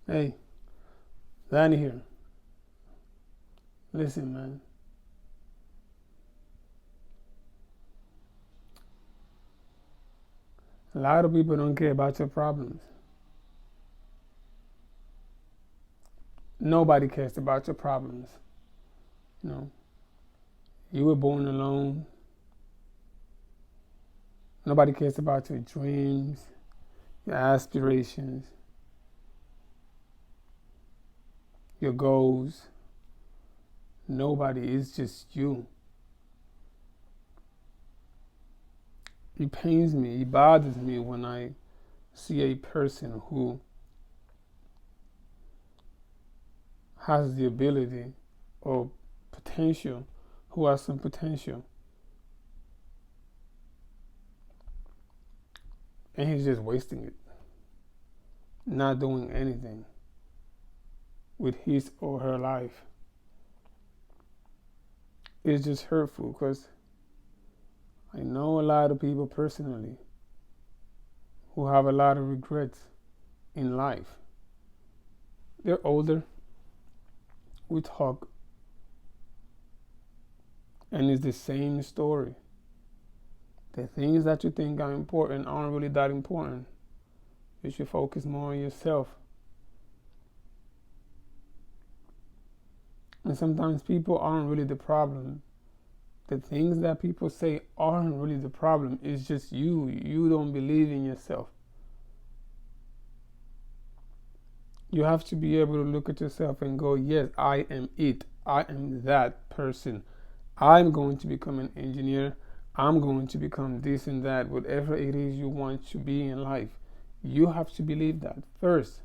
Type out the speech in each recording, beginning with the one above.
Hey, Danny here. Listen, man. A lot of people don't care about your problems. Nobody cares about your problems. You know, you were born alone. Nobody cares about your dreams, your aspirations, your goals. Nobody. It's just you. It pains me. It bothers me when I see a person who has the ability or potential, who has some potential, and he's just wasting it, not doing anything with his or her life. It's just hurtful because I know a lot of people personally who have a lot of regrets in life. They're older. We talk, and it's the same story. The things that you think are important aren't really that important. You should focus more on yourself. And sometimes people aren't really the problem. The things that people say aren't really the problem. It's just you. You don't believe in yourself. You have to be able to look at yourself and go, yes, I am it. I am that person. I'm going to become an engineer. I'm going to become this and that, whatever it is you want to be in life. You have to believe that first.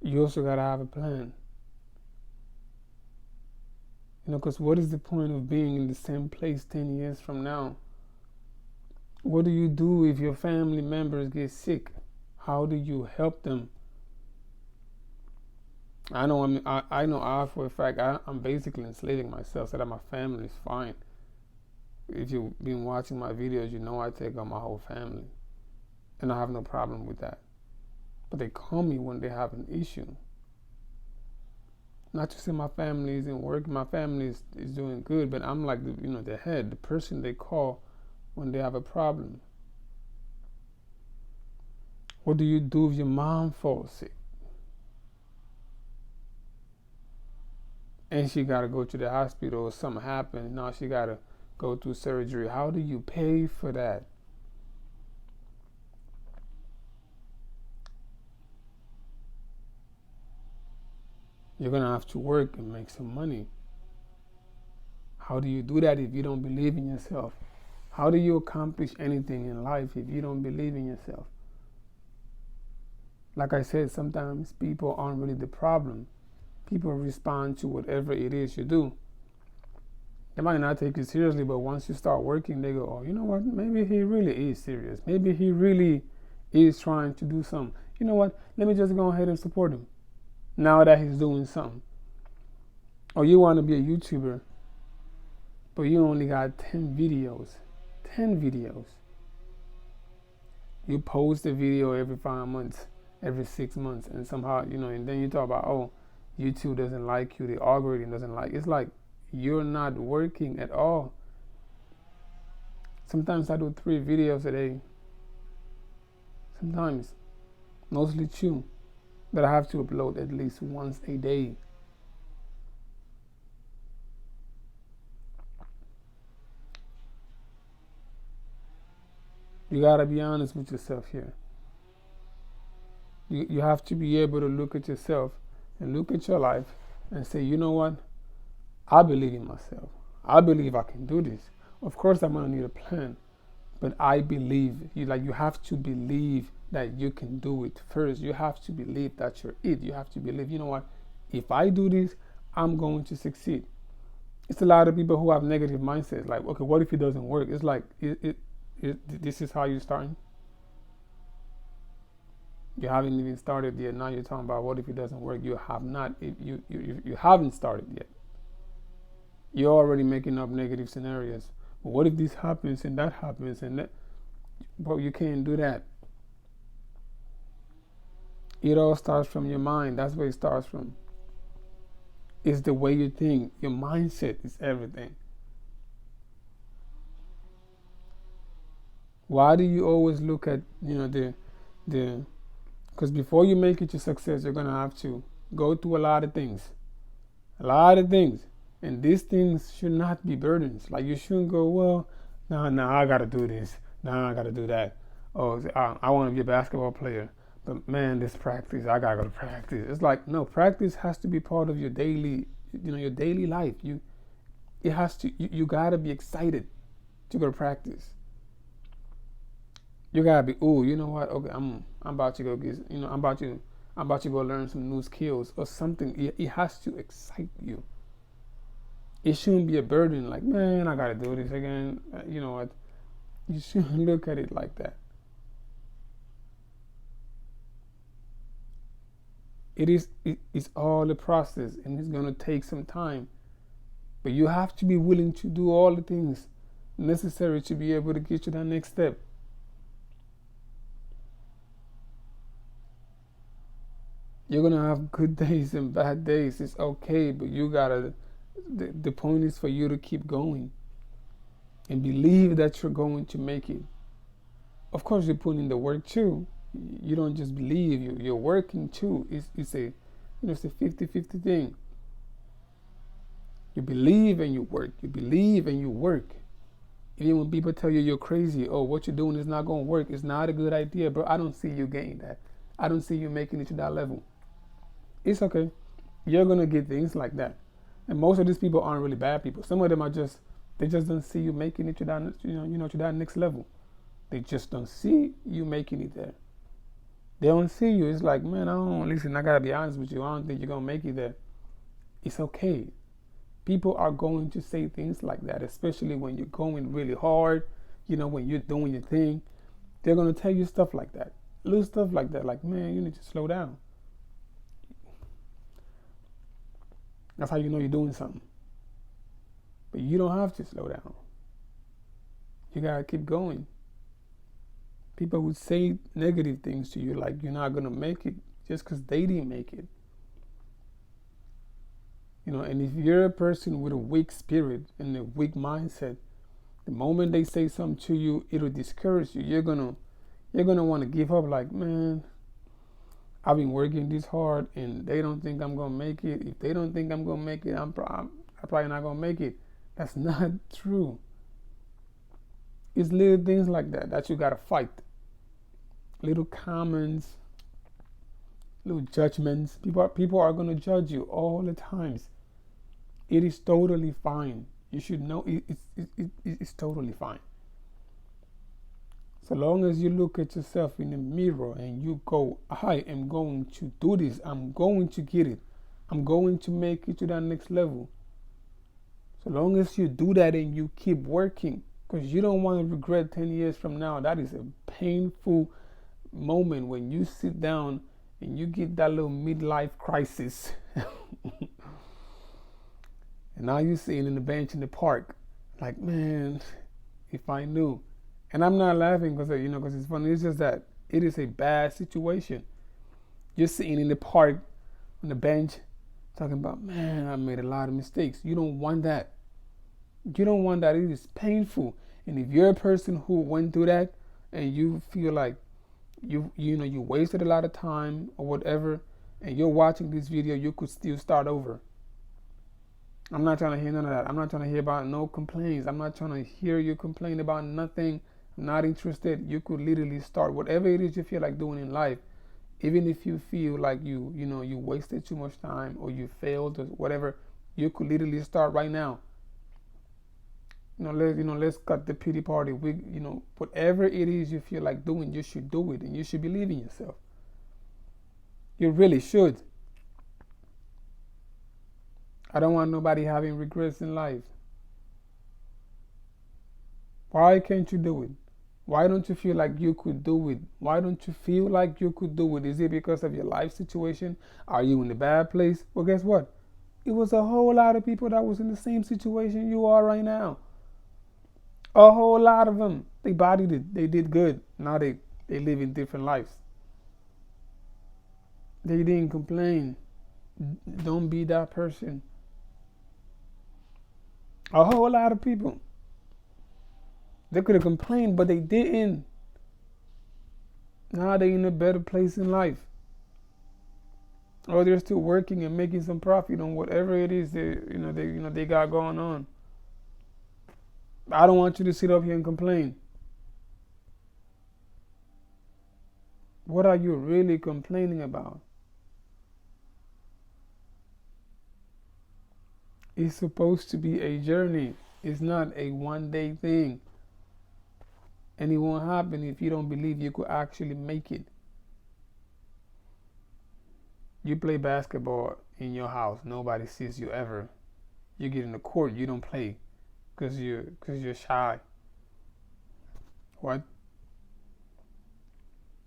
You also got to have a plan. Because what is the point of being in the same place 10 years from now? What do you do if your family members get sick? How do you help them? I know for a fact I'm basically enslaving myself so that my family is fine. If you've been watching my videos, you know I take on my whole family. And I have no problem with that. But they call me when they have an issue. Not to say my family isn't working, my family is doing good, but I'm like the head, the person they call when they have a problem. What do you do if your mom falls sick? And she got to go to the hospital or something happened. Now she got to go through surgery. How do you pay for that? You're going to have to work and make some money. How do you do that if you don't believe in yourself? How do you accomplish anything in life if you don't believe in yourself? Like I said, sometimes people aren't really the problem. People respond to whatever it is you do. They might not take you seriously, but once you start working, they go, oh, you know what? Maybe he really is serious. Maybe he really is trying to do something. You know what? Let me just go ahead and support him now that he's doing something. Or you want to be a YouTuber, but you only got 10 videos. 10 videos. You post a video every 5 months, every 6 months, and somehow, and then you talk about, oh, YouTube doesn't like you, the algorithm doesn't like. It's like you're not working at all. Sometimes I do 3 videos a day. Sometimes, mostly 2, but I have to upload at least once a day. You gotta be honest with yourself here. You have to be able to look at yourself and look at your life and say, you know what? I believe in myself. I believe I can do this. Of course, I'm gonna need a plan, but I believe. You have to believe that you can do it first. You have to believe that you're it. You have to believe, you know what? If I do this, I'm going to succeed. It's a lot of people who have negative mindsets. Like, okay, what if it doesn't work? It's like, this is how you're starting. You haven't even started yet. Now you're talking about what if it doesn't work? You have not. You haven't started yet. You're already making up negative scenarios. But what if this happens and that happens and that? But you can't do that. It all starts from your mind. That's where it starts from. It's the way you think. Your mindset is everything. Why do you always look at, the because before you make it to success, you're gonna have to go through a lot of things. A lot of things. And these things should not be burdens. Like you shouldn't go, well, nah, I gotta do this. Nah, I gotta do that. Oh, I want to be a basketball player. But man, this practice, I gotta go to practice. It's like, no, practice has to be part of your daily, your daily life. It has to, you gotta be excited to go to practice. You gotta be, oh, you know what? Okay, I'm about to go get, I'm about to go learn some new skills or something. It has to excite you. It shouldn't be a burden. Like, man, I gotta do this again. You know what? You shouldn't look at it like that. It's all a process, and it's gonna take some time. But you have to be willing to do all the things necessary to be able to get to that next step. You're gonna have good days and bad days. It's okay, but you gotta. The point is for you to keep going and believe that you're going to make it. Of course, you're putting in the work too. You don't just believe. You're working too. It's a, it's a 50-50 thing. You believe and you work. You believe and you work. Even when people tell you you're crazy, oh, what you're doing is not going to work, it's not a good idea, bro. I don't see you getting that. I don't see you making it to that level. It's okay. You're going to get things like that. And most of these people aren't really bad people. Some of them are just, they just don't see you making it to that, to that next level. They just don't see you making it there. They don't see you. It's like, man, listen, I got to be honest with you. I don't think you're going to make it there. It's okay. People are going to say things like that, especially when you're going really hard, when you're doing your thing. They're going to tell you stuff like that. Little stuff like that. Like, man, you need to slow down. That's how you know you're doing something. But you don't have to slow down. You got to keep going. People would say negative things to you, like you're not going to make it just because they didn't make it. And if you're a person with a weak spirit and a weak mindset, the moment they say something to you, it'll discourage you. You're gonna want to give up. Like, man, I've been working this hard, and they don't think I'm gonna make it. If they don't think I'm gonna make it, I'm probably not gonna make it. That's not true. It's little things like that you gotta fight. Little comments, little judgments. People are gonna judge you all the times. It is totally fine. You should know it's totally fine. So long as you look at yourself in the mirror and you go, I am going to do this. I'm going to get it. I'm going to make it to that next level. So long as you do that and you keep working, because you don't want to regret 10 years from now. That is a painful moment when you sit down and you get that little midlife crisis. And now you're sitting in the bench in the park, like, man, if I knew. And I'm not laughing because it's funny. It's just that it is a bad situation. You're sitting in the park on the bench, talking about, man, I made a lot of mistakes. You don't want that. You don't want that. It is painful. And if you're a person who went through that and you feel like you wasted a lot of time or whatever, and you're watching this video, you could still start over. I'm not trying to hear none of that. I'm not trying to hear about no complaints. I'm not trying to hear you complain about nothing. I'm not interested. You could literally start whatever it is you feel like doing in life. Even if you feel like you wasted too much time or you failed or whatever, you could literally start right now. Let's cut the pity party. Whatever it is you feel like doing, you should do it, and you should believe in yourself. You really should. I don't want nobody having regrets in life. Why can't you do it? Why don't you feel like you could do it? Why don't you feel like you could do it? Is it because of your life situation? Are you in a bad place? Well, guess what? It was a whole lot of people that was in the same situation you are right now. A whole lot of them. They bodied it. They did good. Now they live in different lives. They didn't complain. Don't be that person. A whole lot of people. They could have complained, but they didn't. Now they in a better place in life. Or they're still working and making some profit on whatever it is they got going on. I don't want you to sit up here and complain. What are you really complaining about? It's supposed to be a journey. It's not a one-day thing. And it won't happen if you don't believe you could actually make it. You play basketball in your house. Nobody sees you ever. You get in the court. You don't play because you're shy. What?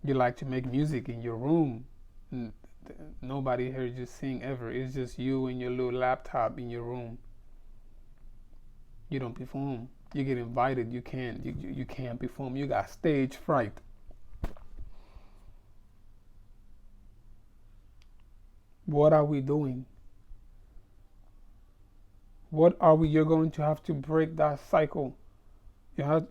You like to make music in your room. Nobody heard you sing ever. It's just you and your little laptop in your room. You don't perform. You get invited. You can't perform. You got stage fright. What are we doing? What are we? You're going to have to break that cycle. You're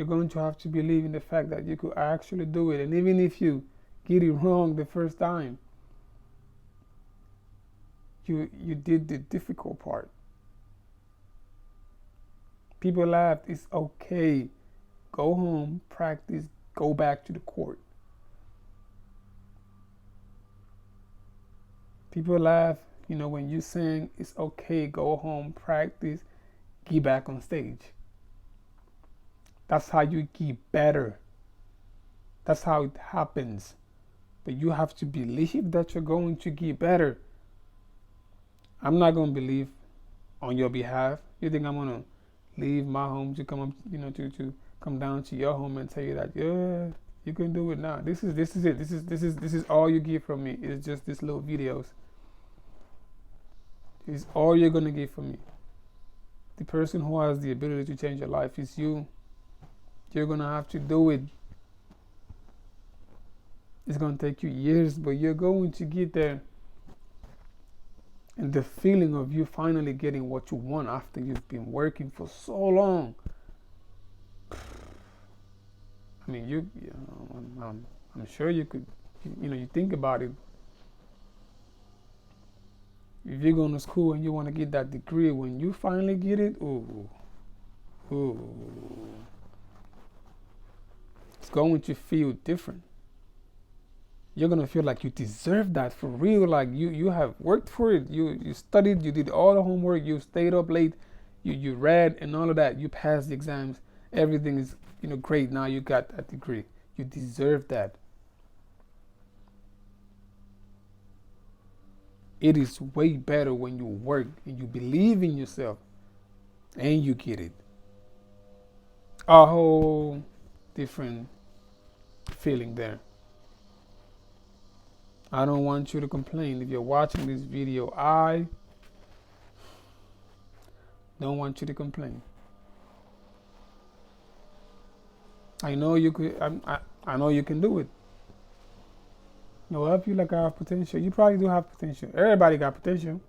going to have to believe in the fact that you could actually do it. And even if you get it wrong the first time, you did the difficult part. People laughed. It's okay. Go home, practice, go back to the court. People laugh, when you sing, it's okay, go home, practice, get back on stage. That's how you get better. That's how it happens. But you have to believe that you're going to get better. I'm not going to believe on your behalf. You think I'm going to leave my home to come up, to come down to your home and tell you that, yeah, you can do it now. This is it. This is all you get from me. It's just these little videos. It's all you're gonna get from me. The person who has the ability to change your life is you. You're gonna have to do it. It's gonna take you years, but you're going to get there. And the feeling of you finally getting what you want after you've been working for so long. I mean, I'm sure you could, you think about it. If you're going to school and you want to get that degree, when you finally get it, it's going to feel different. You're going to feel like you deserve that for real. Like you have worked for it. You studied, you did all the homework, you stayed up late, you read and all of that. You passed the exams. Everything is, great. Now you got that degree. You deserve that. It is way better when you work and you believe in yourself and you get it. A whole different feeling there. I don't want you to complain. If you're watching this video, I don't want you to complain. I know you could. I know you can do it. I feel like I have potential. You probably do have potential. Everybody got potential.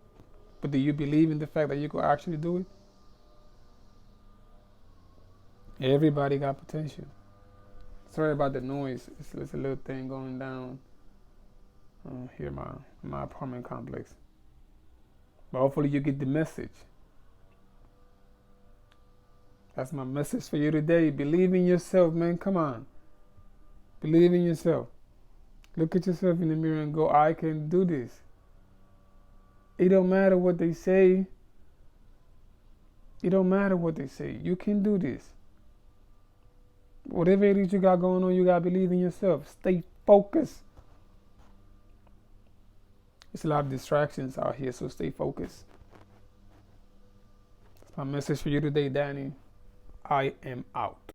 But do you believe in the fact that you could actually do it? Everybody got potential. Sorry about the noise. It's a little thing going down here in my apartment complex. But hopefully you get the message. That's my message for you today. Believe in yourself, man. Come on. Believe in yourself. Look at yourself in the mirror and go, I can do this. It don't matter what they say. It don't matter what they say. You can do this. Whatever it is you got going on, you got to believe in yourself. Stay focused. There's a lot of distractions out here, so stay focused. That's my message for you today, Danny. I am out.